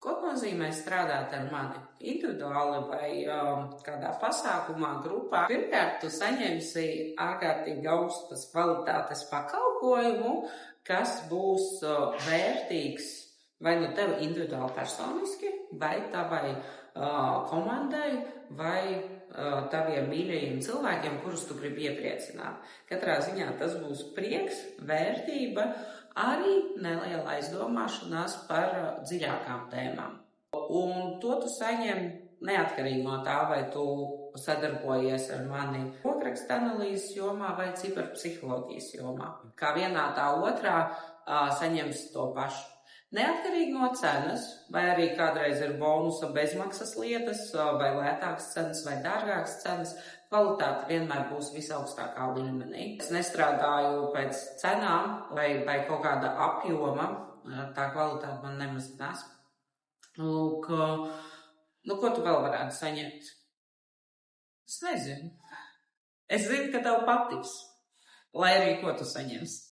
Ko nozīmē strādāt ar mani? Individuāli vai kādā pasākumā, grupā? Pirmkārt, tu saņemsi ārkārtīgi augstas kvalitātes pakalpojumu, kas būs vērtīgs vai nu tev individuāli personiski, vai tavai komandai, vai taviem mīļajiem cilvēkiem, kurus tu gribi iepriecināt. Katrā ziņā tas būs prieks, vērtība, arī neliela aizdomāšanās par dziļākām tēmām. Un to tu saņem neatkarīgi no tā, vai tu sadarbojies ar mani rokraksta analīzes jomā vai ciberpsiholoģijas jomā. Kā vienā tā otrā saņems to pašu. Neatkarīgi no cenas, vai arī kādreiz ir bonusa bezmaksas lietas, vai lētākas cenas, vai dārgākas cenas, kvalitāte vienmēr būs visaugstākā līmenī. Es nestrādāju pēc cenām vai kaut kāda apjoma, tā kvalitāte man nemazinās. Lūk, ko tu vēl varētu saņemt? Es nezinu. Es zinu, ka tev patiks, lai arī ko tu saņemsi.